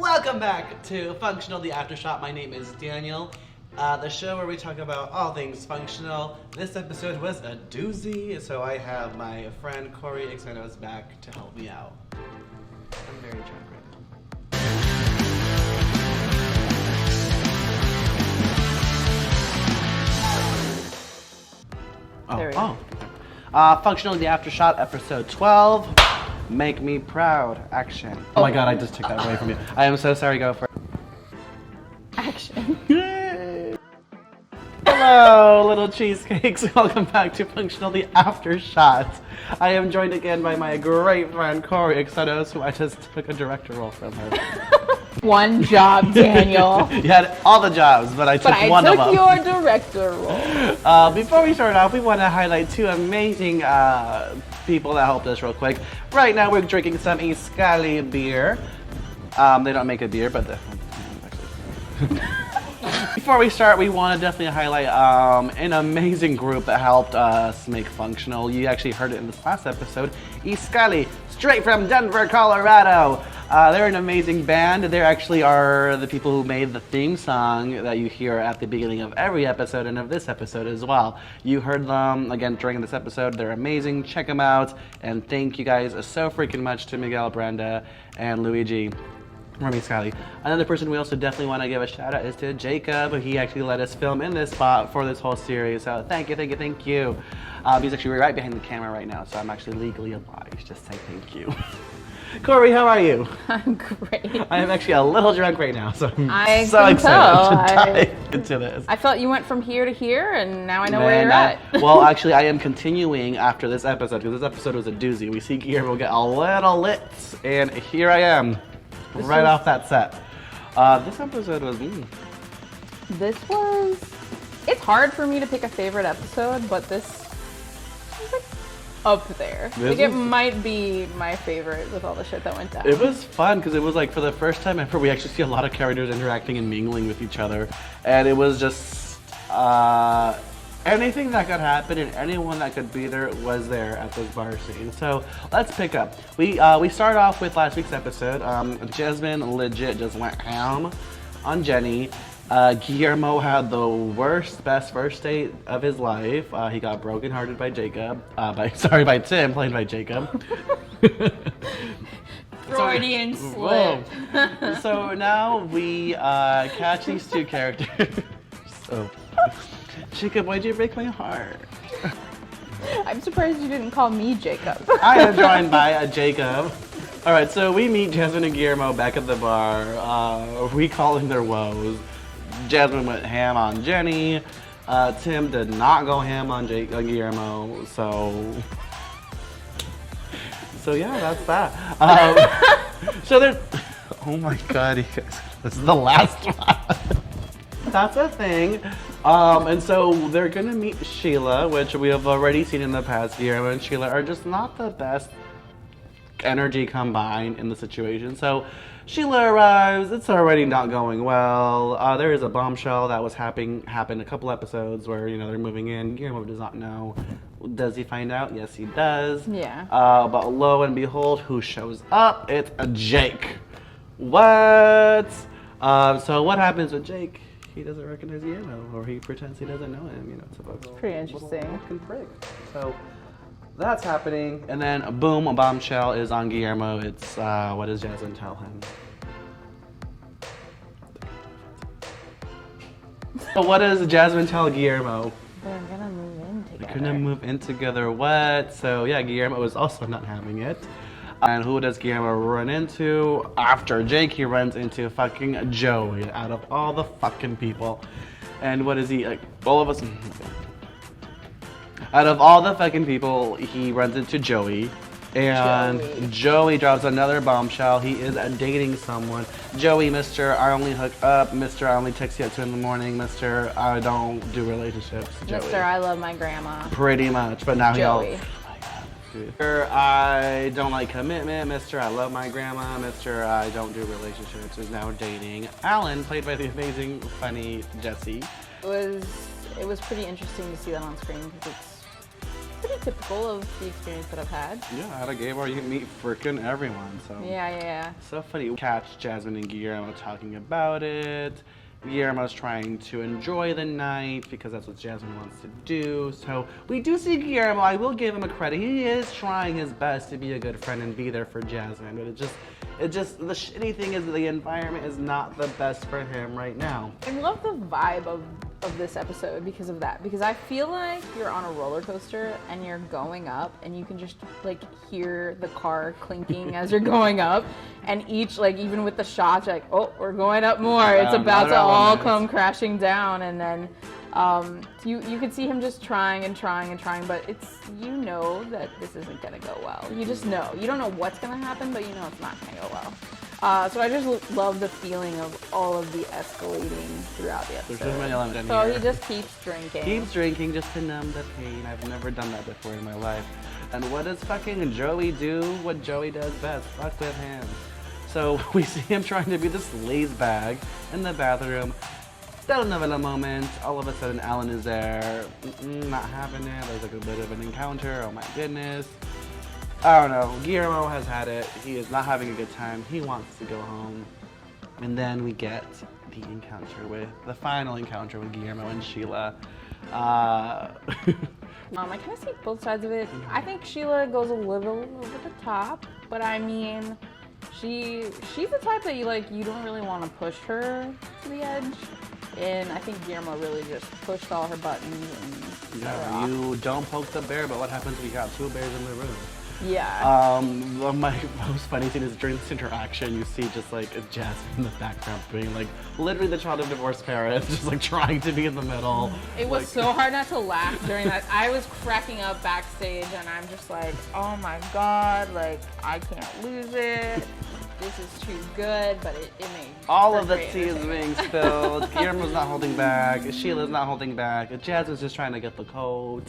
Welcome back to Functional the Aftershock. My name is Daniel. The show where we talk about all things functional. This episode was a doozy, so I have my friend Cory Xenos back to help me out. I'm very drunk right now. There we go. Functional the Aftershock, episode 12. Make me proud. Action. Oh my god, I just took that away from you. I am so sorry, go for it. Action. Yay! Hello, little cheesecakes. Welcome back to Functional the Aftershock. I am joined again by my great friend Cory Xenos, who I just took a director role from her. One job, Daniel. You had all the jobs, but I took one of them. I took your director role. Before we start off, we want to highlight two amazing people that helped us real quick. Right now, we're drinking some Iscali beer. They don't make a beer, but before we start, we want to definitely highlight an amazing group that helped us make Functional. You actually heard it in this last episode. Iscali, straight from Denver, Colorado. They're an amazing band. They actually are the people who made the theme song that you hear at the beginning of every episode and of this episode as well. You heard them again during this episode. They're amazing. Check them out. And thank you guys so freaking much to Miguel, Brenda, and Luigi. Remy Scally. Another person we also definitely want to give a shout out is to Jacob. He actually let us film in this spot for this whole series. So thank you, thank you, thank you. He's actually right behind the camera right now, so I'm actually legally obliged to say thank you. Cory, how are you? I'm great. I am actually a little drunk right now, so I'm so excited to dive into this. I felt you went from here to here, and now I know where you're at. Well, actually, I am continuing after this episode, because this episode was a doozy. We see Guillermo get a little lit, and here I am. Right off that set. This episode was It's hard for me to pick a favorite episode, but this is like up there. It might be my favorite with all the shit that went down. It was fun because it was like for the first time ever we actually see a lot of characters interacting and mingling with each other, and it was just anything that could happen and anyone that could be there was there at this bar scene. So let's pick up. We started off with last week's episode. Jasmine legit just went ham on Jenny. Guillermo had the best first date of his life. He got brokenhearted by Jacob. By Tim, played by Jacob. Freudian slip. So now we catch these two characters. So. Jacob, why'd you break my heart? I'm surprised you didn't call me Jacob. I am joined by Jacob. All right, so we meet Jasmine and Guillermo back at the bar, recalling their woes. Jasmine went ham on Jenny. Tim did not go ham on Guillermo. So yeah, that's that. So there's. Oh my God, you guys, this is the last one. That's a thing. And so they're gonna meet Sheila, which we have already seen in the past. Guillermo and Sheila are just not the best energy combined in the situation. So Sheila arrives, it's already not going well. There is a bombshell that was happened a couple episodes where, you know, they're moving in. Guillermo does not know. Does he find out? Yes, he does. Yeah. But lo and behold, who shows up? It's a Jake. What? So what happens with Jake? He doesn't recognize Guillermo, or he pretends he doesn't know him. You know, it's pretty interesting. So that's happening, and then boom, a bombshell is on Guillermo. It's what does Jasmine tell him? So what does Jasmine tell Guillermo? They're gonna move in together. They're gonna move in together. What? So yeah, Guillermo is also not having it. And who does Guillermo run into? After Jake, he runs into fucking Joey, out of all the fucking people. And what is he, like, all of us? Out of all the fucking people, he runs into Joey. And Joey drops another bombshell. He is dating someone. Joey, Mr. I only hook up. Mr. I only text you at 2 in the morning. Mr. I don't do relationships. Joey. Mr. I love my grandma. Pretty much, but now Joey. Mr. I don't like commitment. Mr. I love my grandma. Mr. I don't do relationships is now dating Alan, played by the amazing, funny Jesse. It was pretty interesting to see that on screen because pretty typical of the experience that I've had. Yeah, at a gay bar you can meet frickin' everyone, so. Yeah. So funny. Catch Jasmine and Guillermo talking about it. Guillermo's trying to enjoy the night because that's what Jasmine wants to do. So we do see Guillermo, I will give him a credit. He is trying his best to be a good friend and be there for Jasmine, but it just, the shitty thing is that the environment is not the best for him right now. I love the vibe of this episode because of that. Because I feel like you're on a roller coaster and you're going up and you can just like hear the car clinking as you're going up. And each, like even with the shots, like, oh, we're going up more. It's about to all come crashing down. And then you could see him just trying and trying and trying, but it's, you know that this isn't gonna go well. You just know. You don't know what's gonna happen, but you know it's not gonna go well. So I just love the feeling of all of the escalating throughout the episode. There's just many so he just keeps drinking. Keeps drinking just to numb the pain. I've never done that before in my life. And what does fucking Joey do? What Joey does best. Fuck with him. So we see him trying to be this laze bag in the bathroom. Telenovela moment. All of a sudden Alan is there. Not having it. There's like a bit of an encounter. Oh my goodness. I don't know. Guillermo has had it. He is not having a good time. He wants to go home. And then we get the final encounter with Guillermo and Sheila. I kind of see both sides of it. I think Sheila goes a little over the top, but I mean, she's the type that you don't really want to push her to the edge. And I think Guillermo really just pushed all her buttons and yeah, you don't poke the bear, but what happens if you got two bears in the room? Yeah. My most funny scene is during this interaction, you see just like Jasmine in the background being like literally the child of divorced parents, just like trying to be in the middle. It was so hard not to laugh during that. I was cracking up backstage and I'm just like, oh my God, like I can't lose it. This is too good, but it made all of the tea is being spilled. Guillermo's not holding back. Sheila's not holding back. Jasmine's just trying to get the coat.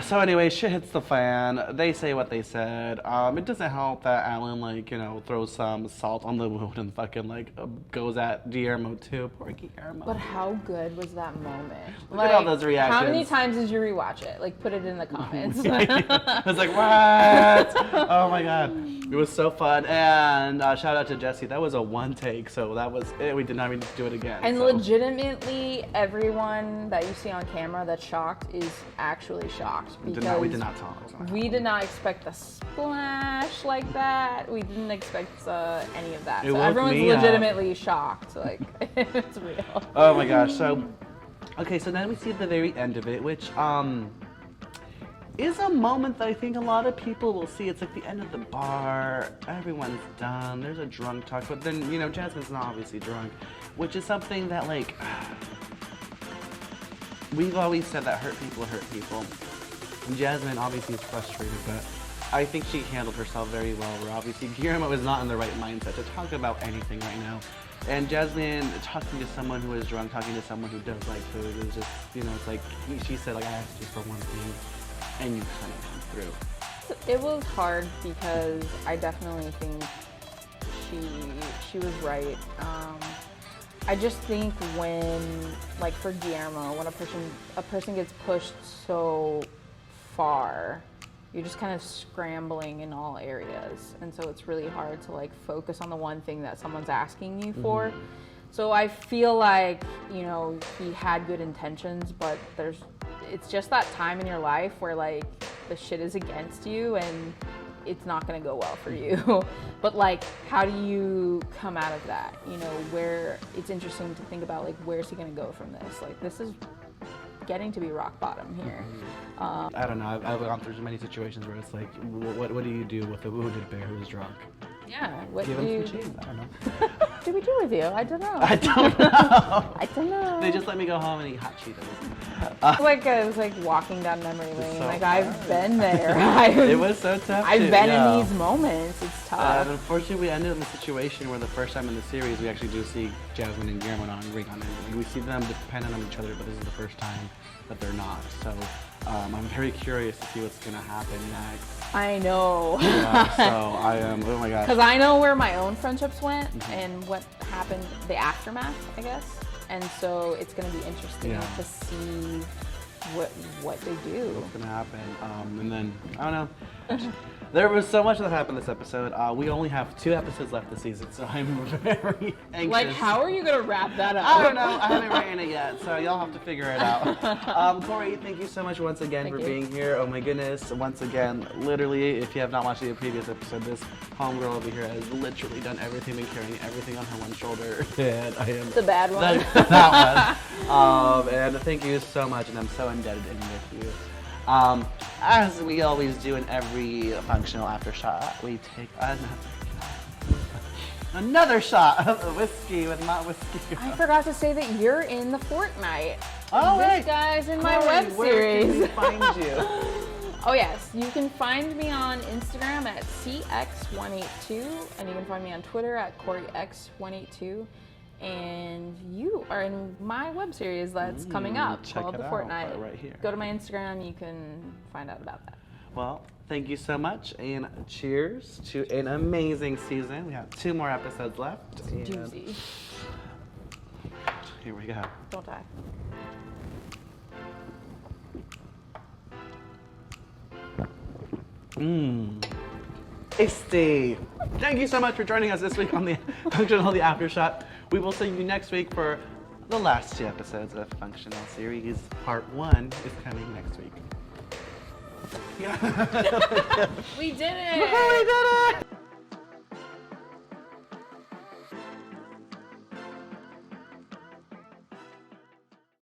So anyway, shit hits the fan. They say what they said. It doesn't help that Alan, throws some salt on the wound and fucking, goes at Guillermo too. Poor Guillermo. But how good was that moment? Look at all those reactions. How many times did you rewatch it? Put it in the comments. I was like, what? Oh my God. It was so fun. And shout out to Jesse. That was a one take, so that was it. We did not need to do it again. And legitimately, everyone that you see on camera that's shocked is actually shocked. Because we did not talk. We did not expect the splash like that. We didn't expect any of that. So everyone's legitimately shocked. It's real. Oh my gosh. So, okay, so then we see the very end of it, which is a moment that I think a lot of people will see. It's like the end of the bar, everyone's done, there's a drunk talk, but then, Jasmine's not obviously drunk, which is something that, we've always said that hurt people. And Jasmine obviously is frustrated, but I think she handled herself very well, where obviously Guillermo is not in the right mindset to talk about anything right now. And Jasmine talking to someone who is drunk, talking to someone who does like food, is just, it's like, she said, I asked you for one thing, and you kind of come through. It was hard because I definitely think she was right. I just think when, for Guillermo, when a person gets pushed so far, you're just kind of scrambling in all areas, and so it's really hard to focus on the one thing that someone's asking you for. Mm-hmm. So I feel like he had good intentions, but it's just that time in your life where the shit is against you and it's not gonna go well for you. But how do you come out of that? Where it's interesting to think about where's he gonna go from this? This is getting to be rock bottom here. I don't know. I've gone through so many situations where it's what do you do with a wounded bear who's drunk? Yeah. What Give do him you some cheese. I don't know. What do we do with you? I don't know. I don't know. I don't know. They just let me go home and eat hot Cheetos. It was walking down memory lane. So I've been there. It was so tough. I've been in these moments. It's tough. And unfortunately, we ended up in a situation where the first time in the series we actually do see Jasmine and Guillermo on ring on it. We see them dependent on each other, but this is the first time that they're not. So I'm very curious to see what's gonna happen next. I know. Yeah, so I am. Oh my gosh. Because I know where my own friendships went and what happened, the aftermath, I guess. And so it's going to be interesting to see what they do. What's gonna happen? And then I don't know. There was so much that happened this episode. We only have 2 episodes left this season, so I'm very anxious. Like, how are you gonna wrap that up? I don't know. I haven't written it yet, so y'all have to figure it out. Cory, thank you so much once again for being here. Oh my goodness. Once again, literally, if you have not watched the previous episode, this homegirl over here has literally done everything and carrying everything on her one shoulder. And I am The bad one. that one. And thank you so much, and I'm so indebted in with you. As we always do in every functional after shot, we take another shot of whiskey with not whiskey. I forgot to say that you're in the Fortnite. Oh, this wait. guy's in my Cory, web where series. can we find you? Oh yes, you can find me on Instagram at CX182, and you can find me on Twitter at CoryX182. And you are in my web series that's coming up called The Fortnite. Right here. Go to my Instagram, you can find out about that. Well, thank you so much, and cheers to an amazing season. We have 2 more episodes left. And Juicy. here we go. Don't die. Tasty. Thank you so much for joining us this week on the Functional The Aftershot. We will see you next week for the last 2 episodes of Functional Series. Part 1 is coming next week. We did it! We did it!